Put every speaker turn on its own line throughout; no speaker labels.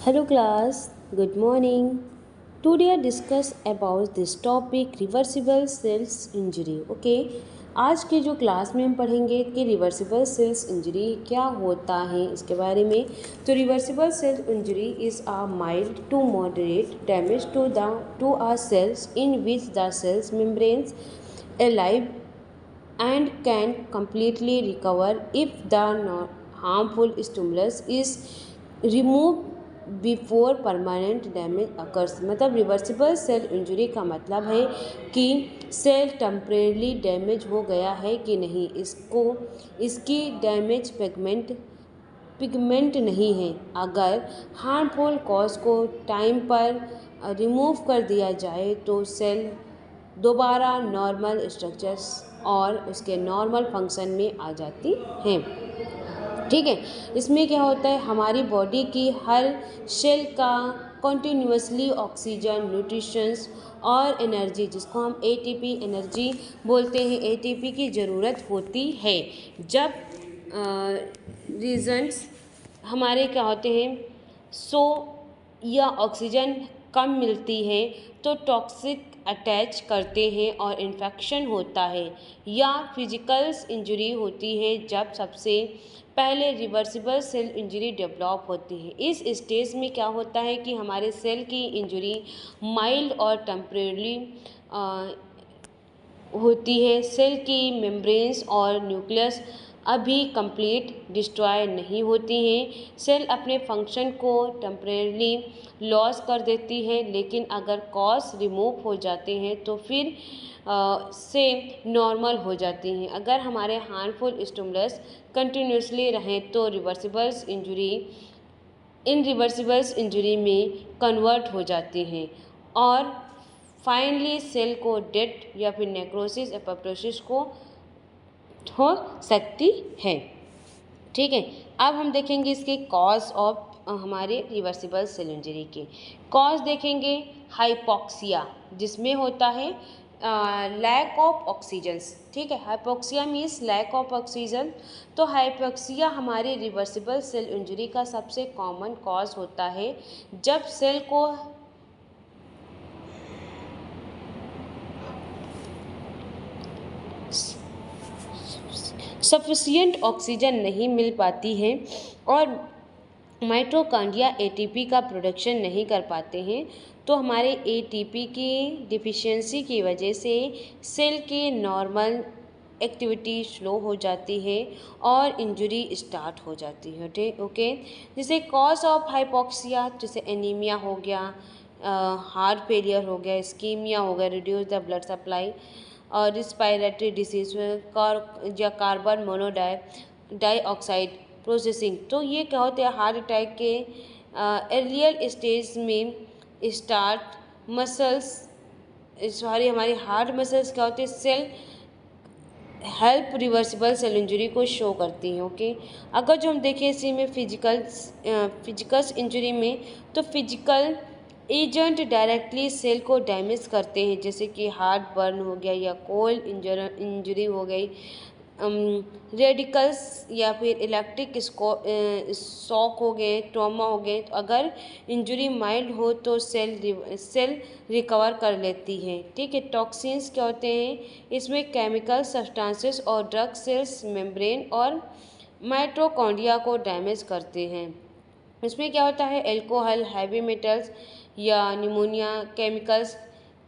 Hello class, good morning. Today I discuss about this topic reversible cells injury. Okay, आज के जो class में हम पढ़ेंगे कि रिवर्सिबल सेल्स इंजरी क्या होता है इसके बारे में। तो reversible cell injury is a mild to moderate damage to a cells in which the cells membranes alive and can completely recover if the harmful stimulus is removed before permanent damage occurs. मतलब reversible cell injury का मतलब है कि cell temporarily damage हो गया है कि नहीं, इसकी डैमेज पिगमेंट नहीं है। अगर हार्मफुल कॉज को टाइम पर रिमूव कर दिया जाए तो सेल दोबारा नॉर्मल स्ट्रक्चर्स और उसके नॉर्मल फंक्शन में आ जाती हैं। ठीक है, इसमें क्या होता है, हमारी बॉडी की हर सेल का कॉन्टीन्यूसली ऑक्सीजन, न्यूट्रिशंस और एनर्जी, जिसको हम एटीपी एनर्जी बोलते हैं, एटीपी की ज़रूरत होती है। जब रीजन्स हमारे क्या होते हैं, या ऑक्सीजन कम मिलती है तो टॉक्सिक अटैच करते हैं और इन्फेक्शन होता है, या फिजिकल्स इंजरी होती है जब सबसे पहले रिवर्सिबल सेल इंजरी डेवलप होती है। इस स्टेज में क्या होता है कि हमारे सेल की इंजरी माइल्ड और टेम्परेरी होती है। सेल की मेम्ब्रेन्स और न्यूक्लियस अभी कंप्लीट डिस्ट्रॉय नहीं होती हैं। सेल अपने फंक्शन को टेम्परेरी लॉस कर देती है, लेकिन अगर कॉज रिमूव हो जाते हैं तो फिर से नॉर्मल हो जाती हैं। अगर हमारे हार्मफुल स्टिमुलस कंटिन्यूसली रहें तो रिवर्सिबल्स इंजरी में कन्वर्ट हो जाती हैं और फाइनली सेल को डेथ या फिर नेक्रोसिस एपोप्टोसिस को हो सकती है। ठीक है, अब हम देखेंगे इसके कॉज ऑफ हमारे रिवर्सिबल सेल इंजरी के कॉज देखेंगे। हाइपोक्सिया, जिसमें होता है लैक ऑफ ऑक्सीजन। ठीक है, hypoxia means lack of oxygen. तो हाइपोक्सिया हमारे रिवर्सिबल सेल इंजरी का सबसे कॉमन कॉज होता है। जब सेल को सफिशिएंट ऑक्सीजन नहीं मिल पाती है और माइटोकॉन्ड्रिया एटीपी का प्रोडक्शन नहीं कर पाते हैं, तो हमारे एटीपी की डिफिशियंसी की वजह से सेल की नॉर्मल एक्टिविटी स्लो हो जाती है और इंजरी स्टार्ट हो जाती है। ठीक, ओके। जैसे कॉज ऑफ हाइपोक्सिया, जैसे एनीमिया हो गया, हार्ट फेलियर हो गया, इस्कीमिया हो गया, रिड्यूस द ब्लड सप्लाई, और रिस्पायरेटरी डिसीज या कार्बन मोनोडाइऑक्साइड प्रोसेसिंग। तो ये क्या होते हैं, हार्ट अटैक के अर्लियर स्टेज में स्टार्ट हमारी हार्ट मसल्स क्या होते हैं, cell help reversible cell injury को शो करती हैं। ओके, अगर जो हम देखें इसी में फिजिकल्स इंजरी में, तो फिजिकल एजेंट डायरेक्टली सेल को डैमेज करते हैं, जैसे कि हार्ट बर्न हो गया या कोल्ड इंजरी हो गई, रेडिकल्स या फिर इलेक्ट्रिक शॉक हो गए, ट्रॉमा हो गए। तो अगर इंजरी माइल्ड हो तो सेल रिकवर कर लेती है। ठीक है, टॉक्सिन्स क्या होते हैं, इसमें केमिकल सब्सटेंसेस और ड्रग सेल्स मेम्ब्रेन और माइटोकॉन्ड्रिया को डैमेज करते हैं। इसमें क्या होता है, एल्कोहल, हैवी मेटल्स या pneumonia, chemicals,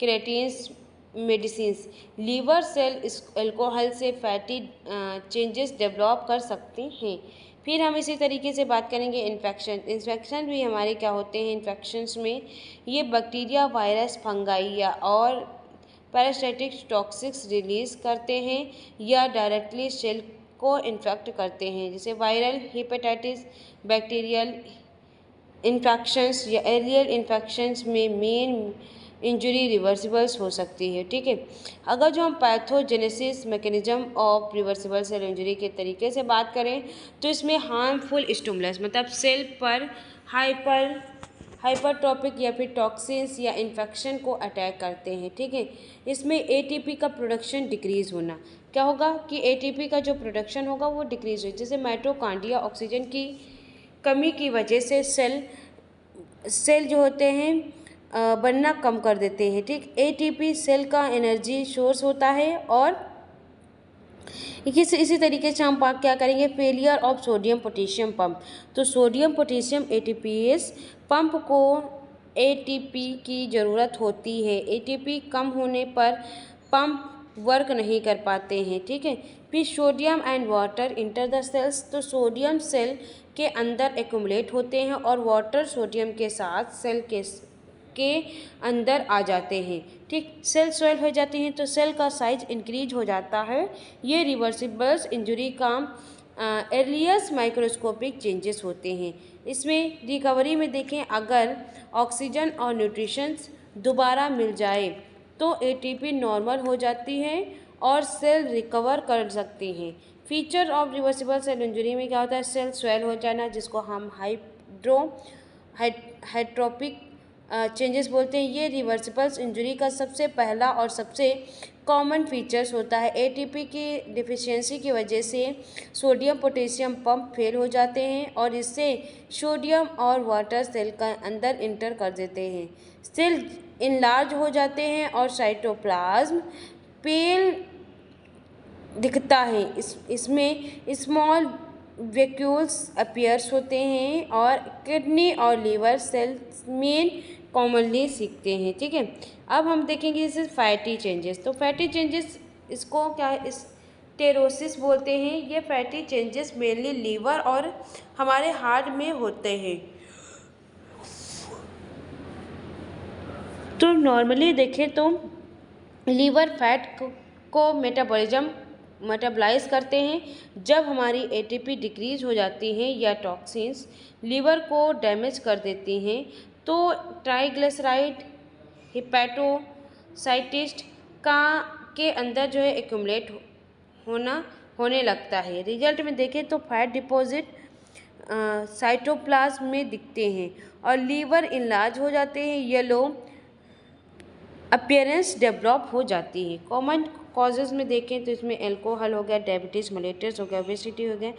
creatines, medicines. Liver cell इस एल्कोहल से फैटी चेंजेस डेवलप कर सकते हैं। फिर हम इसी तरीके से बात करेंगे इन्फेक्शन भी हमारे क्या होते हैं, इन्फेक्शंस में ये बैक्टीरिया, वायरस, फंगाई या और पैरासाइटिक टॉक्सिक्स रिलीज करते हैं या डायरेक्टली सेल को इन्फेक्ट करते हैं, जैसे वायरल हेपेटाइटिस, बैक्टीरियल इन्फेक्शंस या एरियल इन्फेक्शंस में मेन इंजरी रिवर्सिबल्स हो सकती है। ठीक है, अगर जो हम pathogenesis mechanism of reversible cell injury के तरीके से बात करें तो इसमें हार्मफुल स्टिमुलस, मतलब सेल पर हाइपरट्रॉपिक या फिर टॉक्सिन्स या इन्फेक्शन को अटैक करते हैं। ठीक है, इसमें एटीपी का प्रोडक्शन डिक्रीज होना, क्या होगा कि एटीपी का जो प्रोडक्शन होगा वो डिक्रीज हो, जैसे माइटोकॉन्ड्रिया ऑक्सीजन की कमी की वजह से सेल सेल जो होते हैं बनना कम कर देते हैं। ठीक, एटीपी सेल का एनर्जी सोर्स होता है। और इसी तरीके से हम क्या करेंगे, failure of sodium potassium pump. तो सोडियम पोटेशियम एटीपीएस पंप को एटीपी की ज़रूरत होती है। एटीपी कम होने पर पंप वर्क नहीं कर पाते हैं। ठीक है, फिर sodium and water enter the cells. तो सोडियम सेल के अंदर एक्यूमुलेट होते हैं और वाटर सोडियम के साथ सेल के अंदर आ जाते हैं। ठीक, सेल स्वेल हो जाती हैं तो सेल का साइज इंक्रीज हो जाता है। ये रिवर्सिबल्स इंजरी का एर्लियस्ट माइक्रोस्कोपिक चेंजेस होते हैं। इसमें रिकवरी में देखें, अगर ऑक्सीजन और न्यूट्रिशंस दोबारा मिल जाए तो एटीपी नॉर्मल हो जाती है और सेल रिकवर कर सकती हैं। Feature of reversible cell injury में क्या होता है, सेल स्वेल हो जाना, जिसको हम हाइड्रोपिक चेंजेस बोलते हैं। ये रिवर्सिबल्स इंजरी का सबसे पहला और सबसे कॉमन फीचर्स होता है। एटीपी की डिफिशियंसी की वजह से सोडियम पोटेशियम पंप फेल हो जाते हैं और इससे सोडियम और वाटर सेल का अंदर इंटर कर देते हैं। सेल इनलार्ज हो जाते हैं और साइटोप्लाज्म पेल दिखता है। इसमें स्मॉल वैक्यूल्स अपीयर्स होते हैं और किडनी और लीवर सेल्स में कॉमनली सीखते हैं। ठीक है, अब हम देखेंगे जैसे फैटी चेंजेस। तो फैटी चेंजेस इसको क्या है, स्टेरोसिस बोलते हैं। ये फैटी चेंजेस मेनली लीवर और हमारे हार्ट में होते हैं। तो नॉर्मली देखें तो लीवर फैट को मेटाबॉलाइज करते हैं। जब हमारी एटीपी डिक्रीज हो जाती है या टॉक्सिन्स लीवर को डैमेज कर देती हैं तो ट्राइग्लिसराइड हिपैटोसाइटिस्ट के अंदर जो है एक्यूमुलेट होने लगता है। रिजल्ट में देखें तो फैट डिपॉजिट साइटोप्लाज्म में दिखते हैं और लीवर इनलार्ज हो जाते हैं। येलो अपीयरेंस डेवलप हो जाती है। कॉमन कॉजेज़ में देखें तो इसमें अल्कोहल हो गया, डायबिटीज़ मेलिटस हो गया, ओबेसिटी हो गया,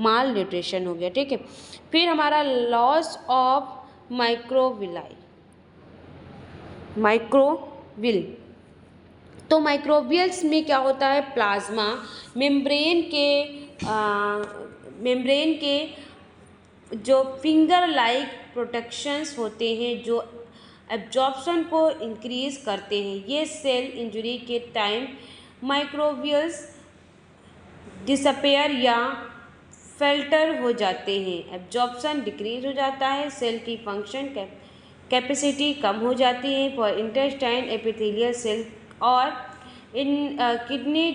माल न्यूट्रिशन हो गया। ठीक है, फिर हमारा लॉस ऑफ माइक्रोविल। तो माइक्रोवियल्स में क्या होता है, प्लाज्मा मेम्ब्रेन के जो फिंगर लाइक प्रोटेक्शंस होते हैं जो एब्जॉर्प्शन को इंक्रीज करते हैं। ये सेल इंजरी के टाइम माइक्रोवियल्स डिसअपेयर या फिल्टर हो जाते हैं। एब्जॉर्प्शन डिक्रीज हो जाता है, सेल की फंक्शन कैपेसिटी कम हो जाती है फॉर इंटेस्टाइन एपिथेलियल सेल और इन किडनी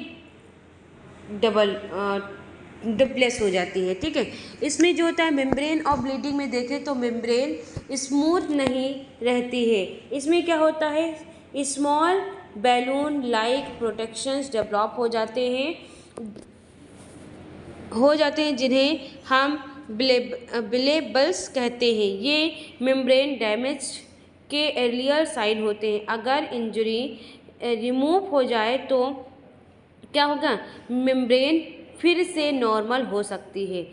डिप्लेस हो जाती है। ठीक है, इसमें जो होता है मेम्ब्रेन और ब्लीडिंग में देखें तो मेम्ब्रेन स्मूथ नहीं रहती है। इसमें क्या होता है, small balloon like protections develop हो जाते हैं जिन्हें हम ब्लेबल्स कहते हैं। ये मेम्ब्रेन डैमेज के अर्लियर साइन होते हैं। अगर इंजरी रिमूव हो जाए तो क्या होगा, मेम्ब्रेन फिर से नॉर्मल हो सकती है।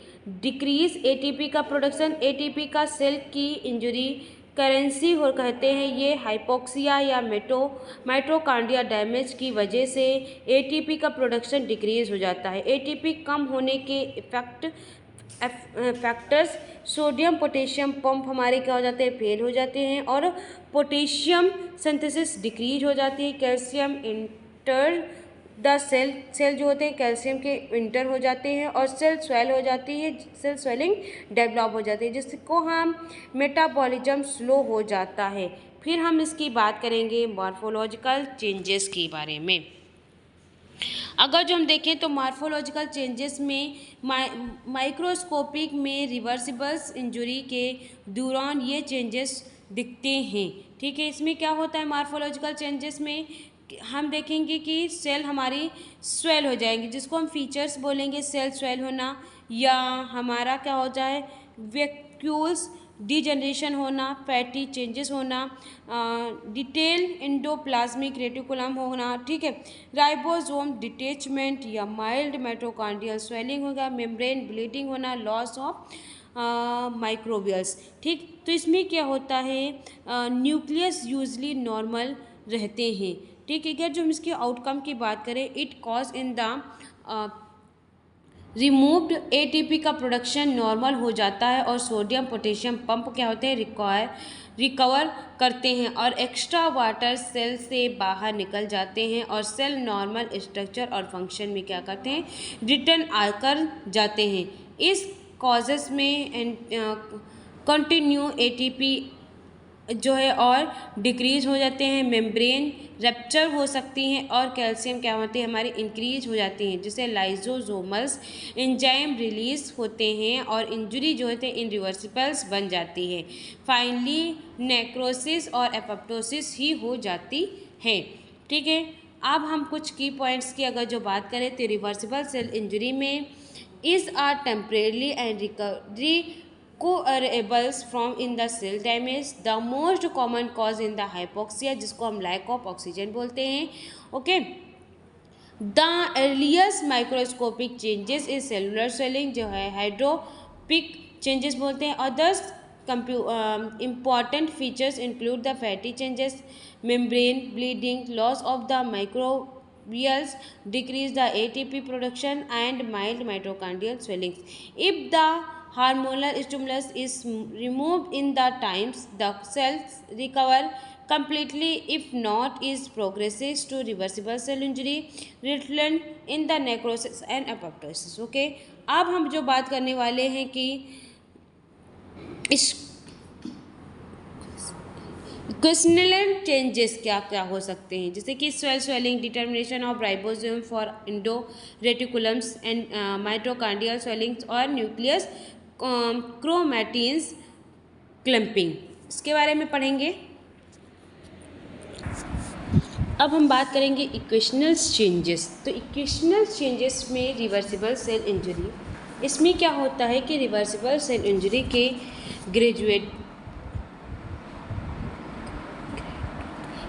डिक्रीज एटीपी का प्रोडक्शन, एटीपी का सेल की इंजरी करेंसी हो कहते हैं। ये हाइपोक्सिया या माइटोकॉन्ड्रिया डैमेज की वजह से एटीपी का प्रोडक्शन डिक्रीज हो जाता है। एटीपी कम होने के फैक्टर्स सोडियम पोटेशियम पंप हमारे क्या हो जाते हैं, फेल हो जाते हैं और पोटेशियम सिंथेसिस डिक्रीज हो जाती है। कैल्शियम इंटर द सेल जो होते हैं कैल्शियम के इंटर हो जाते हैं और सेल स्वेल हो जाती है, सेल स्वेलिंग डेवलप हो जाती है जिसको हम मेटाबॉलिज्म स्लो हो जाता है। फिर हम इसकी बात करेंगे मॉर्फोलॉजिकल चेंजेस के बारे में। अगर जो हम देखें तो मॉर्फोलॉजिकल चेंजेस में माइक्रोस्कोपिक में रिवर्सिबल्स इंजरी के दौरान ये चेंजेस दिखते हैं। ठीक है, इसमें क्या होता है, मॉर्फोलॉजिकल चेंजेस में हम देखेंगे कि सेल हमारी स्वेल हो जाएंगी जिसको हम फीचर्स बोलेंगे, सेल स्वेल होना या हमारा क्या हो जाए, वैक्यूल्स डीजनरेशन होना, फैटी चेंजेस होना, डिटेल एंडोप्लाज्मिक रेटिकुलम होना। ठीक है, राइबोसोम डिटेचमेंट या माइल्ड माइटोकॉन्ड्रियल स्वेलिंग होगा, मेम्ब्रेन ब्लीडिंग होना, लॉस ऑफ माइक्रोबियल्स। ठीक, तो इसमें क्या होता है, न्यूक्लियस यूजली नॉर्मल रहते हैं। ठीक है, अगर जो हम इसके आउटकम की बात करें, it cause in the removed ATP का प्रोडक्शन नॉर्मल हो जाता है और सोडियम पोटेशियम पंप क्या होते हैं, रिकवर करते हैं और एक्स्ट्रा वाटर सेल से बाहर निकल जाते हैं और सेल नॉर्मल स्ट्रक्चर और फंक्शन में क्या करते हैं, रिटर्न आकर जाते हैं। इस कॉजेस में कंटिन्यू एटीपी जो है और डिक्रीज हो जाते हैं, मेम्ब्रेन रप्चर हो सकती हैं और कैल्शियम क्या होती है हमारी इंक्रीज हो जाती हैं, जिससे लाइजोसोमल्स एंजाइम रिलीज होते हैं और इंजरी जो होते हैं इनरिवर्सिबल्स बन जाती है। फाइनली नेक्रोसिस और एपोप्टोसिस ही हो जाती है। ठीक है, अब हम कुछ की पॉइंट्स की अगर जो बात करें तो रिवर्सिबल सेल इंजरी में is are temporary and recovery curables from in the cell damage. The most common cause in the hypoxia, जिसको हम लैक ऑफ ऑक्सीजन बोलते हैं। Okay, the earliest microscopic changes is cellular swelling, जो है hydropic changes बोलते हैं। Others important features include the fatty changes, membrane bleeding, loss of the microbials, decrease the ATP production and mild mitochondrial swellings. If the hormonal stimulus is removed in the times, the cells recover completely. If not, is progresses to reversible cell injury, resultant in the necrosis and apoptosis. Okay, अब हम जो बात करने वाले हैं कि इस क्वेश्चनल changes क्या क्या हो सकते हैं, जैसे कि swelling, determination of ribosome for endo reticulums and mitochondrial swellings और न्यूक्लियस क्रोमैटिन्स क्लम्पिंग, इसके बारे में पढ़ेंगे। अब हम बात करेंगे इक्वेशनल चेंजेस। तो इक्वेशनल चेंजेस में रिवर्सिबल सेल इंजरी, इसमें क्या होता है कि रिवर्सिबल सेल इंजरी के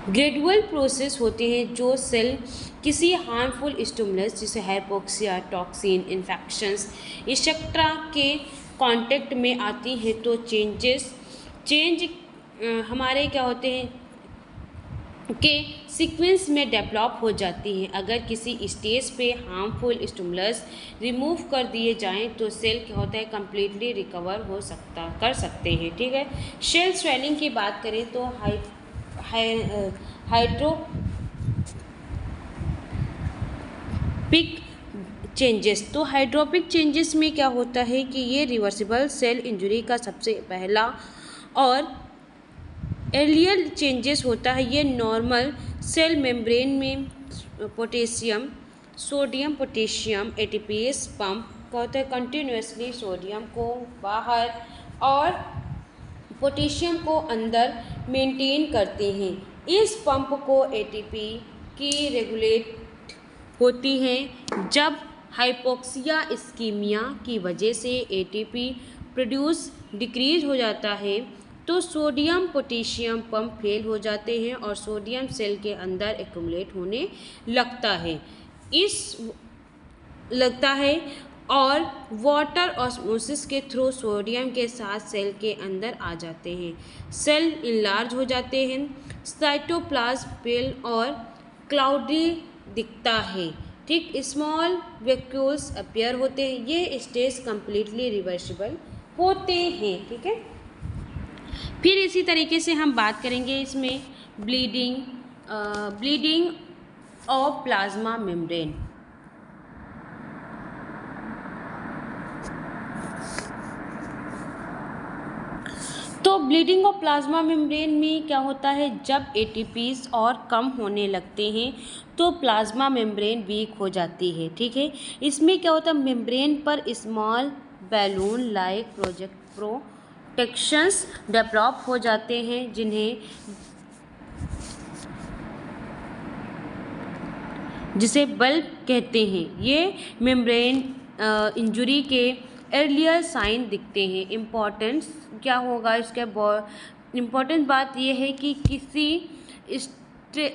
ग्रेजुअल प्रोसेस होते हैं जो सेल किसी हार्मफुल स्टिमुलस जैसे हाइपोक्सिया, टॉक्सिन, इन्फेक्शंस एक्सेट्रा के कांटेक्ट में आती हैं, तो चेंज हमारे क्या होते हैं के सीक्वेंस में डेवलप हो जाती हैं। अगर किसी स्टेज पे हार्मफुल स्टिमुलस रिमूव कर दिए जाएं तो सेल क्या होता है कम्प्लीटली रिकवर कर सकते हैं। ठीक है, सेल स्वेलिंग की बात करें तो हाइड्रोपिक चेंजेस, तो हाइड्रोपिक चेंजेस में क्या होता है कि ये रिवर्सिबल सेल इंजरी का सबसे पहला और एर्लियर चेंजेस होता है। ये नॉर्मल सेल मेम्ब्रेन में सोडियम पोटेशियम एटीपीएस पंप क्या होता है, कंटिन्यूसली सोडियम को बाहर और पोटेशियम को अंदर मेंटेन करते हैं। इस पंप को एटीपी की रेगुलेट होती हैं। जब हाइपोक्सिया इस्कीमिया की वजह से एटीपी प्रोड्यूस डिक्रीज हो जाता है तो सोडियम पोटेशियम पंप फेल हो जाते हैं और सोडियम सेल के अंदर एक्युमुलेट होने लगता है और वाटर ऑस्मोसिस के थ्रू सोडियम के साथ सेल के अंदर आ जाते हैं। सेल इनलार्ज हो जाते हैं, साइटोप्लाज्म पेल और क्लाउडी दिखता है। ठीक, स्मॉल वैक्यूल्स अपीयर होते हैं। ये स्टेज कम्प्लीटली रिवर्सिबल होते हैं। ठीक है, फिर इसी तरीके से हम बात करेंगे इसमें ब्लीडिंग ऑफ प्लाज्मा मेम्ब्रेन। तो ब्लीडिंग ऑफ प्लाज्मा मेम्ब्रेन में क्या होता है, जब एटीपीज और कम होने लगते हैं तो प्लाज्मा मेम्ब्रेन वीक हो जाती है। ठीक है, इसमें क्या होता है, मेम्ब्रेन पर small balloon like protections develop हो जाते हैं जिसे बल्ब कहते हैं। ये मेम्ब्रेन इंजुरी के अर्लियर साइन दिखते हैं। इम्पॉर्टेंस क्या होगा इसके, इम्पॉर्टेंट बात यह है कि किसी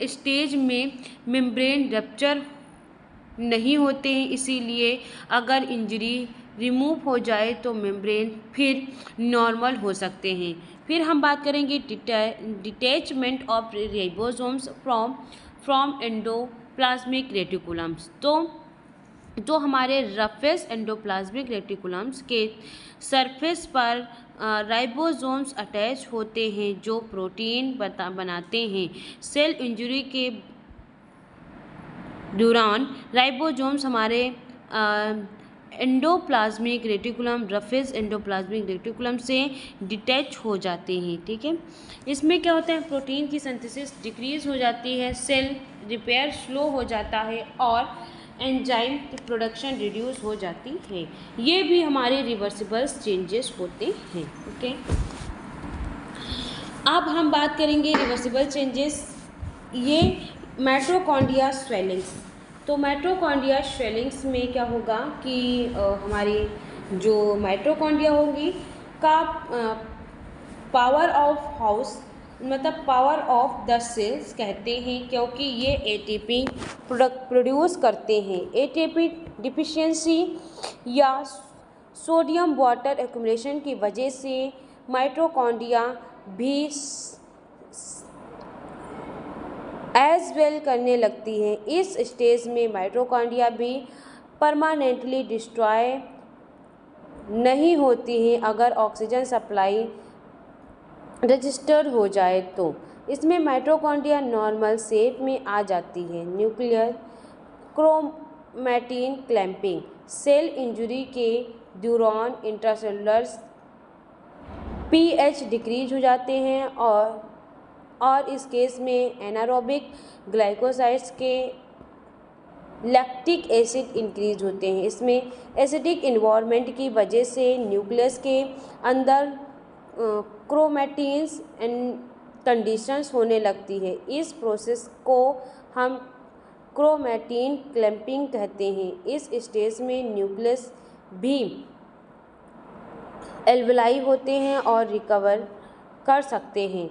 स्टेज में मेम्ब्रेन रप्चर नहीं होते हैं, इसीलिए अगर इंजरी रिमूव हो जाए तो मेम्ब्रेन फिर नॉर्मल हो सकते हैं। फिर हम बात करेंगे detachment of ribosomes from from endoplasmic reticulums. तो जो हमारे रफेस एंडोप्लाज्मिक रेटिकुलम्स के सरफेस पर राइबोसोम्स अटैच होते हैं जो प्रोटीन बनाते हैं। सेल इंजरी के दौरान राइबोसोम्स हमारे एंडोप्लाज्मिक रेटिकुलम रफेस एंडोप्लाज्मिक रेटिकुलम से डिटैच हो जाते हैं। ठीक है, इसमें क्या होता है, प्रोटीन की सिंथेसिस डिक्रीज हो जाती है, सेल रिपेयर स्लो हो जाता है और एंजाइम की प्रोडक्शन रिड्यूस हो जाती है। ये भी हमारे रिवर्सिबल चेंजेस होते हैं। ओके, अब हम बात करेंगे रिवर्सिबल चेंजेस। ये माइटोकॉन्ड्रिया स्वेलिंग्स। तो माइटोकॉन्ड्रिया स्वेलिंग्स में क्या होगा कि हमारी जो माइटोकॉन्ड्रिया होगी का पावर ऑफ हाउस मतलब पावर ऑफ द सेल्स कहते हैं, क्योंकि ये एटीपी प्रोड्यूस करते हैं। एटीपी डिफिशिएंसी या सोडियम वाटर एक्युमुलेशन की वजह से माइटोकॉन्ड्रिया भी एज वेल करने लगती हैं। इस स्टेज में माइटोकॉन्ड्रिया भी परमानेंटली डिस्ट्रॉय नहीं होती हैं अगर ऑक्सीजन सप्लाई रजिस्टर हो जाए तो। इसमें माइटोकॉन्ड्रिया नॉर्मल शेप में आ जाती है। Nuclear chromatin clamping. Cell injury के दौरान इंट्रासेलुलर पीएच डिक्रीज हो जाते हैं और इस केस में एनारोबिक ग्लाइकोसाइड्स के लैक्टिक एसिड इंक्रीज होते हैं। इसमें एसिडिक इन्वायरमेंट की वजह से न्यूक्लियस के अंदर क्रोमैटिन्स एंड कंडीशंस होने लगती है। इस प्रोसेस को हम क्रोमैटिन क्लैंपिंग कहते हैं। इस स्टेज में न्यूक्लियस भी एल्वेलाई होते हैं और रिकवर कर सकते हैं।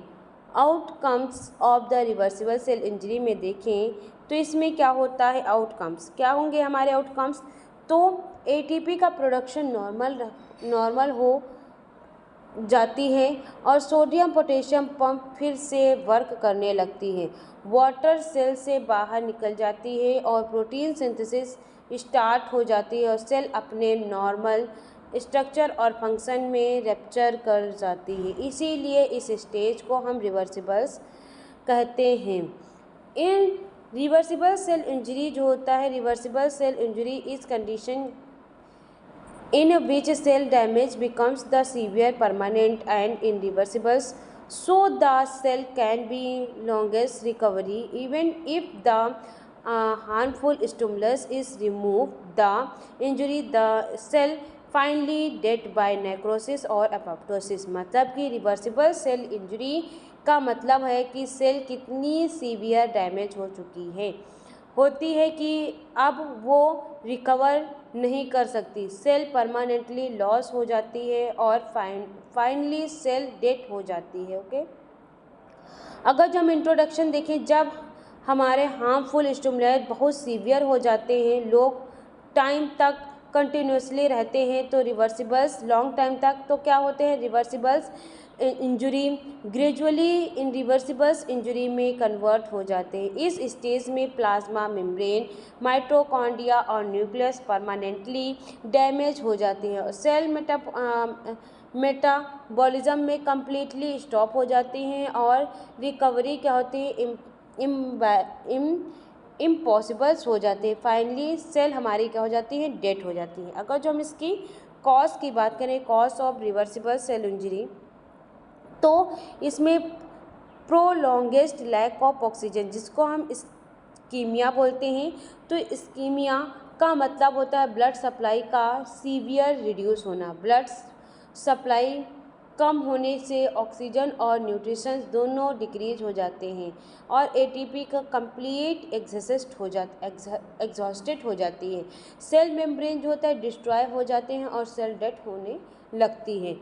Outcomes of the reversible cell injury में देखें तो इसमें क्या होता है, आउटकम्स क्या होंगे हमारे आउटकम्स। तो एटीपी का प्रोडक्शन नॉर्मल हो जाती है और सोडियम पोटेशियम पंप फिर से वर्क करने लगती है। वाटर सेल से बाहर निकल जाती है और प्रोटीन सिंथेसिस स्टार्ट हो जाती है और सेल अपने नॉर्मल स्ट्रक्चर और फंक्शन में रैप्चर कर जाती है। इसीलिए इस स्टेज को हम रिवर्सिबल्स कहते हैं। इन रिवर्सिबल सेल इंजरी जो होता है, reversible cell injury is condition in which cell damage becomes the severe, permanent and irreversible, so the cell can be longest recovery. Even if the harmful stimulus is removed, the injury the cell finally dead by necrosis or apoptosis। मतलब कि reversible cell injury का मतलब है कि cell कितनी severe damage हो चुकी होती है कि अब वो रिकवर नहीं कर सकती। सेल परमानेंटली लॉस हो जाती है और फाइनली सेल डेथ हो जाती है। ओके, अगर जो हम इंट्रोडक्शन देखें, जब हमारे हार्मफुल स्टिमुलस बहुत सीवियर हो जाते हैं, लोग टाइम तक कंटिन्यूसली रहते हैं, तो रिवर्सिबल्स लॉन्ग टाइम तक, तो क्या होते हैं, रिवर्सिबल्स इंजरी ग्रेजुअली इनरिवर्सिबल्स इंजरी में कन्वर्ट हो जाते हैं। इस स्टेज में प्लाज्मा मेम्ब्रेन, माइटोकॉन्ड्रिया और न्यूक्लियस परमानेंटली डैमेज हो जाती हैं और सेल मेटाबॉलिज्म में कम्प्लीटली स्टॉप हो जाती हैं और रिकवरी क्या होती है, इम्पॉसिबल्स हो जाते हैं। फाइनली सेल हमारी क्या हो जाती है, डेड हो जाती है। अगर जो हम इसकी कॉज की बात करें, cause of reversible cell injury, तो इसमें प्रोलॉन्गेस्ट लैक ऑफ ऑक्सीजन, जिसको हम इस्कीमिया बोलते हैं। तो इस्कीमिया का मतलब होता है ब्लड सप्लाई का सीवियर रिड्यूस होना। ब्लड सप्लाई कम होने से ऑक्सीजन और न्यूट्रिशन दोनों डिक्रीज हो जाते हैं और एटीपी का कंप्लीट एग्जॉस्टेड हो जाती है। सेल मेम्ब्रेन जो होता है डिस्ट्रॉय हो जाते हैं और सेल डेथ होने लगती है।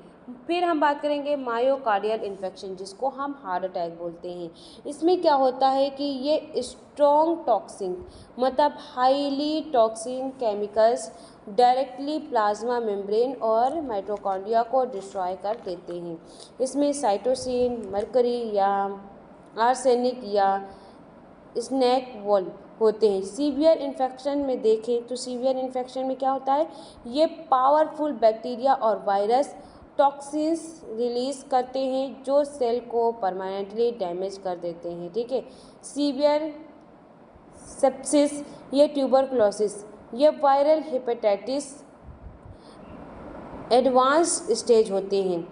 फिर हम बात करेंगे मायोकार्डियल इन्फेक्शन, जिसको हम हार्ट अटैक बोलते हैं। इसमें क्या होता है कि ये स्ट्रॉन्ग टॉक्सिन मतलब highly toxin chemicals directly plasma membrane और माइटोकॉन्ड्रिया को डिस्ट्रॉय कर देते हैं। इसमें साइटोसिन, मरकरी या आर्सेनिक या स्नैक वॉल होते हैं। सीवियर इन्फेक्शन में देखें तो सीवियर इन्फेक्शन में क्या होता है, ये पावरफुल बैक्टीरिया और वायरस टॉक्सिन्स रिलीज करते हैं जो सेल को परमानेंटली डैमेज कर देते हैं। ठीक है, सीवियर सेप्सिस, ये ट्यूबरकुलोसिस, ये वायरल हेपेटाइटिस एडवांस स्टेज होते हैं।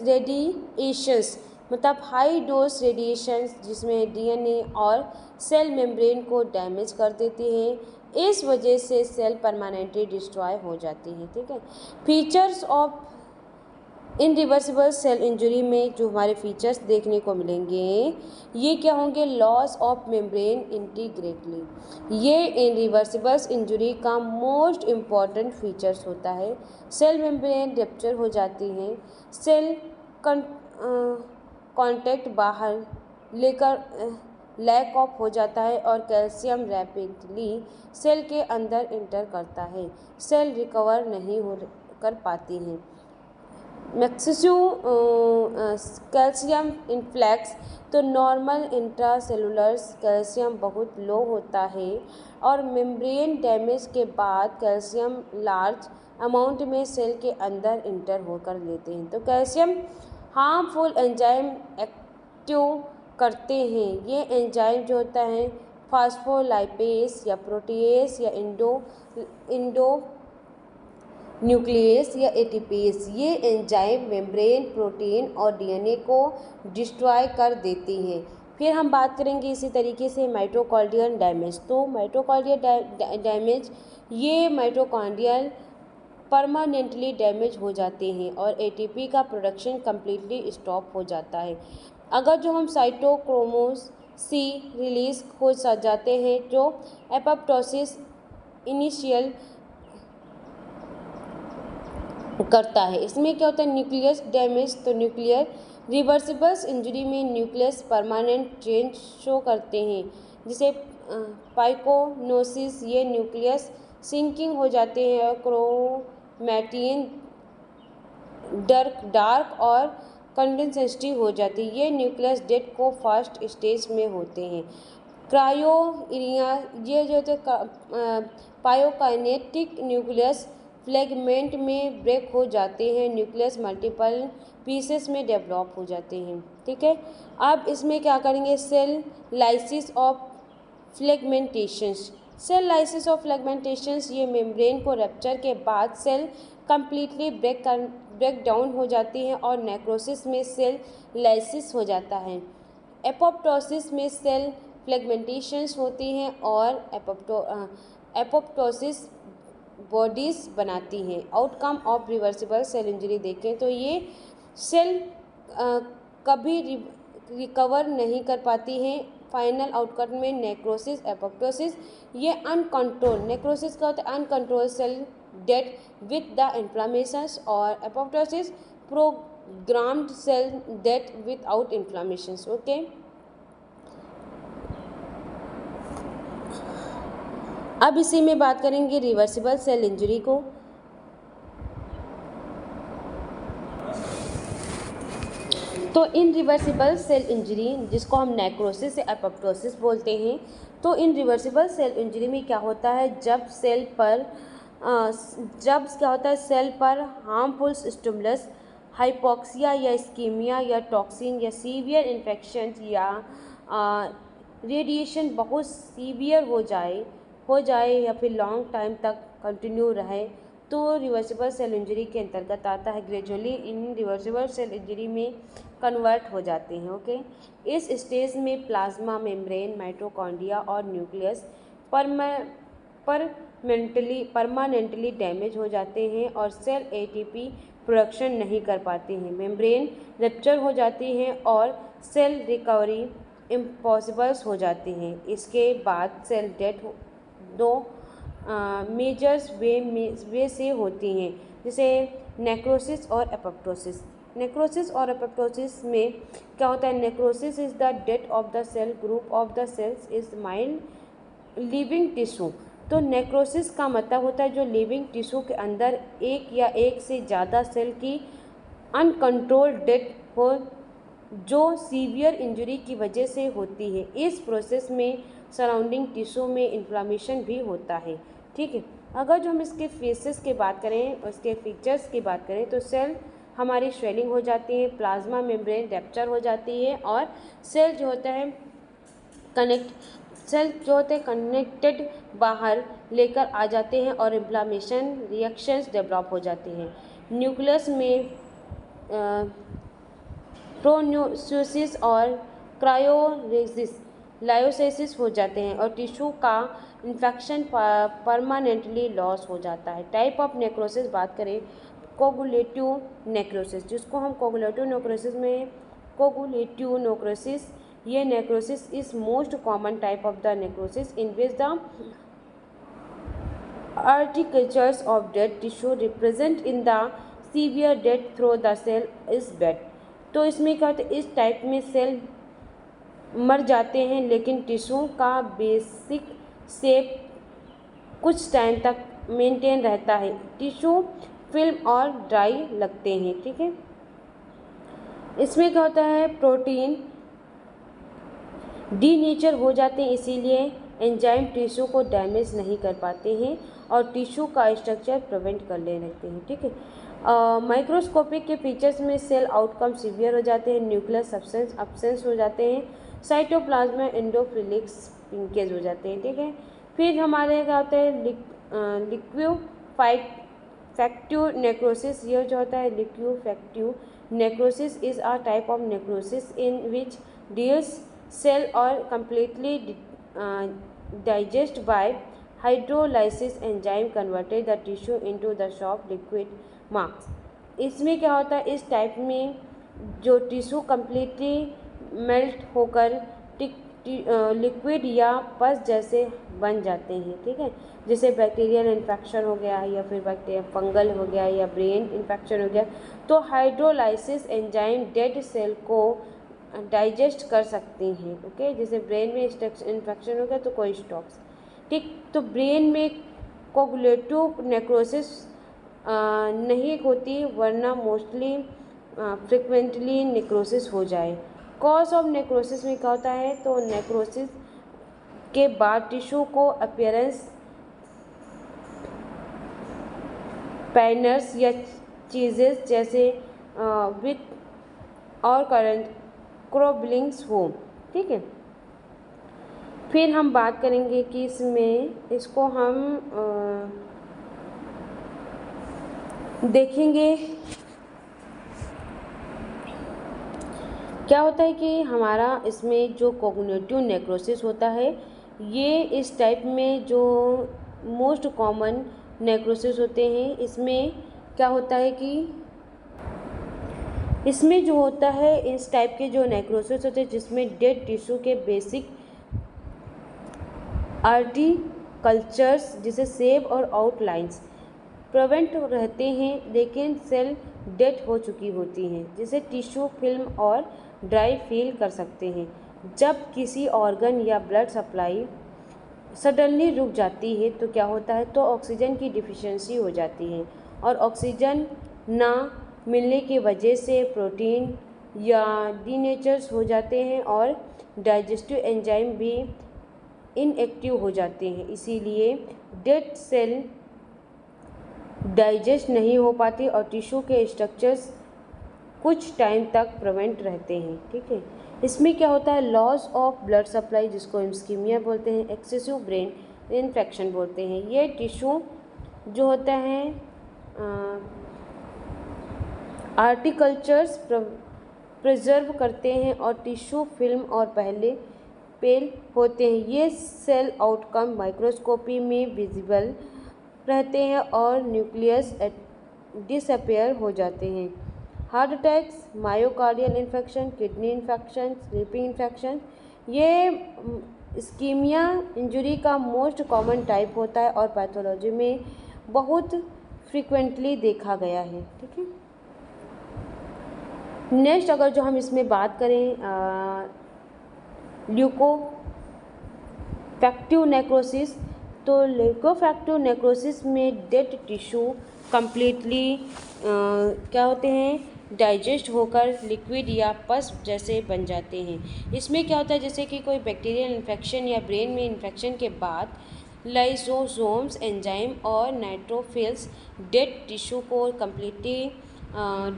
रेडिएशंस मतलब हाई डोज रेडिएशंस जिसमें डीएनए और सेल मेम्ब्रेन को डैमेज कर देते हैं, इस वजह से सेल परमानेंटली डिस्ट्रॉय हो जाती है। ठीक है, फीचर्स ऑफ इनरिवर्सिबल सेल इंजरी में जो हमारे फीचर्स देखने को मिलेंगे ये क्या होंगे, लॉस ऑफ मेम्ब्रेन इंटीग्रेटली, ये इनरिवर्सिबल इंजरी का मोस्ट इम्पॉर्टेंट फीचर्स होता है। सेल मेम्ब्रेन रप्चर हो जाती हैं, सेल कांटेक्ट बाहर लेकर लैक ऑफ हो जाता है और कैल्शियम रैपिडली सेल के अंदर इंटर करता है, सेल रिकवर नहीं हो कर पाती हैं। मैक्सिसिव कैल्शियम इन्फ्लैक्स, तो नॉर्मल इंट्रासेलुलर कैल्शियम बहुत लो होता है और मेम्ब्रेन डैमेज के बाद कैल्शियम लार्ज अमाउंट में सेल के अंदर इंटर होकर लेते हैं। तो कैल्शियम हार्मफुल एंजाइम एक्टिव करते हैं। ये एंजाइम जो होता है फास्फोलाइपेस या प्रोटीएस या इंडो न्यूक्लियस या एटीपीएस, ये एंजाइम मेम्ब्रेन प्रोटीन और डीएनए को डिस्ट्रॉय कर देती हैं। फिर हम बात करेंगे इसी तरीके से माइटोकॉन्ड्रियल डैमेज। तो माइटोकॉन्ड्रियल डैमेज, ये माइटोकॉन्ड्रियल परमानेंटली डैमेज हो जाते हैं और एटीपी का प्रोडक्शन कम्प्लीटली स्टॉप हो जाता है। अगर जो हम साइटोक्रोमोस सी रिलीज हो जाते हैं जो एपोप्टोसिस इनिशियल करता है। इसमें क्या होता है, न्यूक्लियस डैमेज, तो न्यूक्लियर रिवर्सिबल्स इंजरी में न्यूक्लियस परमानेंट चेंज शो करते हैं, जिसे पाइकोनोसिस, ये न्यूक्लियस सिंकिंग हो जाते हैं और क्रोमैटिन डार्क और कंडेंसेटिव हो जाती है, ये न्यूक्लियस डेथ को फर्स्ट स्टेज में होते हैं। क्रायोइरिया, ये जो पायोकाइनेटिक न्यूक्लियस फ्रेगमेंट में ब्रेक हो जाते हैं, न्यूक्लियस मल्टीपल पीसेस में डेवलप हो जाते हैं। ठीक है, अब इसमें क्या करेंगे, cell lysis of fragmentations. Cell lysis of fragmentations, ये मेम्ब्रेन को रप्चर के बाद सेल कम्प्लीटली ब्रेक डाउन हो जाती हैं और नेक्रोसिस में सेल लाइसिस हो जाता है। एपोप्टोसिस में सेल फ्रेगमेंटेशंस होती हैं और एपोप्टोसिस बॉडीज बनाती हैं। Outcome of reversible cell injury देखें तो ये सेल कभी रिकवर नहीं कर पाती हैं। फाइनल आउटकम में नेक्रोसिस, एपोप्टोसिस, ये अनकंट्रोल, नेक्रोसिस का होता है uncontrol cell death with the inflammations और apoptosis programmed cell death without inflammations. Okay, अब इसी में बात करेंगे रिवर्सिबल सेल इंजरी को। तो इन रिवर्सिबल सेल इंजरी, जिसको हम नेक्रोसिस या एपोप्टोसिस बोलते हैं, तो इन रिवर्सिबल सेल इंजरी में क्या होता है, जब क्या होता है सेल पर हार्मफुल स्टिमुलस, हाइपोक्सिया या इस्कीमिया या टॉक्सिन या सीवियर इन्फेक्शन या रेडिएशन बहुत सीवियर हो जाए या फिर लॉन्ग टाइम तक कंटिन्यू रहे, तो रिवर्सिबल सेल इंजरी के अंतर्गत आता है। Gradually irreversible cell injury में कन्वर्ट हो जाते हैं। ओके, इस स्टेज में प्लाज्मा मेम्ब्रेन, माइटोकॉन्ड्रिया और न्यूक्लियस परमानेंटली डैमेज हो जाते हैं और सेल एटीपी प्रोडक्शन नहीं कर पाते हैं। मेम्ब्रेन रप्चर हो जाती हैं और सेल रिकवरी इम्पॉसिबल्स हो जाती हैं। इसके बाद सेल डेथ मेजर्स वे से होती हैं, जैसे नेक्रोसिस और एपोप्टोसिस। नेक्रोसिस और एपोप्टोसिस में क्या होता है? Necrosis is the death of the cell group of the cells is mild living tissue. तो नेक्रोसिस का मतलब होता है जो लिविंग टिश्यू के अंदर एक या एक से ज़्यादा सेल की अनकंट्रोल्ड डेथ हो, जो सीवियर इंजरी की वजह से होती है। इस प्रोसेस में सराउंडिंग टिश्यू में इन्फ्लामेशन भी होता है। ठीक है, अगर जो हम इसके फेसेस की बात करें, उसके फीचर्स की बात करें, तो सेल हमारी स्वेलिंग हो जाती है, प्लाज्मा मेम्ब्रेन रैप्चर हो जाती है, और सेल जो होता है कनेक्टेड बाहर लेकर आ जाते हैं और इन्फ्लामेशन रिएक्शंस डेवलप हो जाती हैं। न्यूक्लियस में प्रोन्यूसिस और लायोसिस हो जाते हैं और टिश्यू का इन्फेक्शन परमानेंटली लॉस हो जाता है। टाइप ऑफ नेक्रोसिस बात करें, कोगुलेटिव नेक्रोसिस, जिसको हम कोगुलेटिव नेक्रोसिस, ये necrosis is most common type of the necrosis in which the articulates of dead tissue represent in the severe death through the cell is bed। तो इसमें क्या होता है? इस टाइप में सेल मर जाते हैं लेकिन टिश्यू का बेसिक शेप कुछ टाइम तक मेंटेन रहता है। टिश्यू फिल्म और ड्राई लगते हैं। ठीक है, इसमें क्या होता है? प्रोटीन डीनेचर हो जाते हैं, इसीलिए एंजाइम टिश्यू को डैमेज नहीं कर पाते हैं और टिश्यू का स्ट्रक्चर प्रिवेंट कर ले रहते हैं। ठीक है, माइक्रोस्कोपिक के फीचर्स में सेल आउटकम सीवियर हो जाते हैं, न्यूक्लियस सब्सटेंस अब्सेंस हो जाते हैं, साइटोप्लाज्म एंडोफिलिक श्रिंकेज हो जाते हैं। ठीक है, फिर हमारे क्या होता है? Liquefactive necrosis. ये जो होता है liquefactive necrosis is a type of necrosis in which deals cell और completely digest by hydrolysis enzyme converted the tissue into the soft liquid marks। इसमें क्या होता है? इस टाइप में जो टिश्यू कम्प्लीटली मेल्ट होकर लिक्विड या पस जैसे बन जाते हैं। ठीक है, जैसे बैक्टीरियल इन्फेक्शन हो गया या फिर बैक्टीरिया फंगल हो गया या ब्रेन इन्फेक्शन हो गया, तो हाइड्रोलाइसिस एंजाइम डेड सेल को डाइजेस्ट कर सकती हैं। ओके, जैसे ब्रेन में इन्फेक्शन हो गया तो कोई स्टॉक्स। ठीक, तो ब्रेन में कोगुलेटिव नेक्रोसिस नहीं होती, वरना मोस्टली फ्रिक्वेंटली नेक्रोसिस हो जाए। कॉज ऑफ नेक्रोसिस में क्या होता है? तो नेक्रोसिस के बाद टिश्यू को अपीयरेंस पैनर्स या चीजेस जैसे विथ और करंट क्रोबलिंग्स हो। ठीक है, फिर हम बात करेंगे कि इसको हम देखेंगे क्या होता है कि हमारा इसमें जो कोग्निटिव नेक्रोसिस होता है, ये इस टाइप में जो मोस्ट कॉमन नेक्रोसिस होते हैं, इसमें क्या होता है कि इसमें जो होता है इस टाइप के जो नेक्रोसिस होते हैं जिसमें डेड टिश्यू के बेसिक आर्टिकल्चर्स जैसे सेव और आउटलाइंस प्रिवेंट रहते हैं, लेकिन सेल डेड हो चुकी होती हैं, जिसे टिश्यू फिल्म और ड्राई फील कर सकते हैं। जब किसी ऑर्गन या ब्लड सप्लाई सडनली रुक जाती है तो क्या होता है? तो ऑक्सीजन की डिफिशिएंसी हो जाती है और ऑक्सीजन ना मिलने की वजह से प्रोटीन या डीनेचर्स हो जाते हैं और डाइजेस्टिव एंजाइम भी इनएक्टिव हो जाते हैं। इसीलिए डेड सेल डाइजेस्ट नहीं हो पाती और टिश्यू के स्ट्रक्चर्स कुछ टाइम तक प्रिवेंट रहते हैं। ठीक है, इसमें क्या होता है? लॉस ऑफ ब्लड सप्लाई, जिसको इस्कीमिया बोलते हैं, एक्सेसिव ब्रेन इन्फेक्शन बोलते हैं। ये टिश्यू जो होता है आर्टिकल्चर्स प्रिजर्व करते हैं और टिश्यू फिल्म और पहले पेल होते हैं। ये सेल आउटकम माइक्रोस्कोपी में विजिबल रहते हैं और न्यूक्लियस डिसअपेयर हो जाते हैं। Heart attacks, myocardial infection, kidney infection, sleeping infection, ये इस्कीमिया इंजरी का मोस्ट कॉमन टाइप होता है और पैथोलॉजी में बहुत फ्रीक्वेंटली देखा गया है। ठीक है, नेक्स्ट अगर जो हम इसमें बात करें ल्यूकोफैक्टिव नेक्रोसिस, तो ल्यूकोफैक्टिव नेक्रोसिस में डेड टिश्यू कंप्लीटली क्या होते हैं, डाइजेस्ट होकर लिक्विड या पस जैसे बन जाते हैं। इसमें क्या होता है, जैसे कि कोई बैक्टीरियल इन्फेक्शन या ब्रेन में इन्फेक्शन के बाद लाइसोसोम्स, एंजाइम और नाइट्रोफिल्स डेड टिश्यू को कंप्लीटली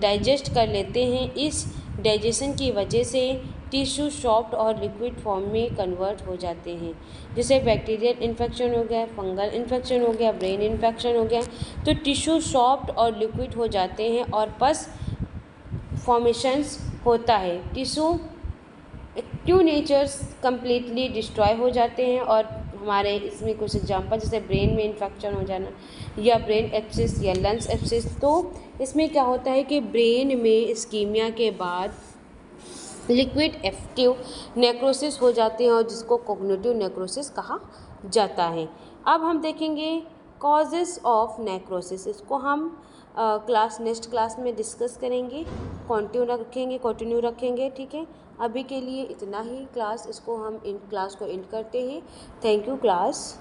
डाइजेस्ट कर लेते हैं। इस डाइजेशन की वजह से टिश्यू सॉफ्ट और लिक्विड फॉर्म में कन्वर्ट हो जाते हैं। जैसे बैक्टीरियल इन्फेक्शन हो गया, फंगल इन्फेक्शन हो गया, ब्रेन इन्फेक्शन हो गया, तो टिश्यू सॉफ्ट और लिक्विड हो जाते हैं और पस फॉर्मेशंस होता है। Tissue active natures completely destroy हो जाते हैं। और हमारे इसमें कुछ एग्जांपल जैसे ब्रेन में इन्फेक्शन हो जाना या ब्रेन एब्सिस या लंग्स एब्सिस, तो इसमें क्या होता है कि ब्रेन में इस्कीमिया के बाद लिक्विड एक्टिव नेक्रोसिस हो जाते हैं और जिसको कॉग्निटिव नेक्रोसिस कहा जाता है। अब हम देखेंगे कॉजेस ऑफ नेक्रोसिस, इसको हम नेक्स्ट क्लास में डिस्कस करेंगे, कंटिन्यू रखेंगे। ठीक है, अभी के लिए इतना ही क्लास, इसको हम इन क्लास को एंड करते हैं। Thank you class.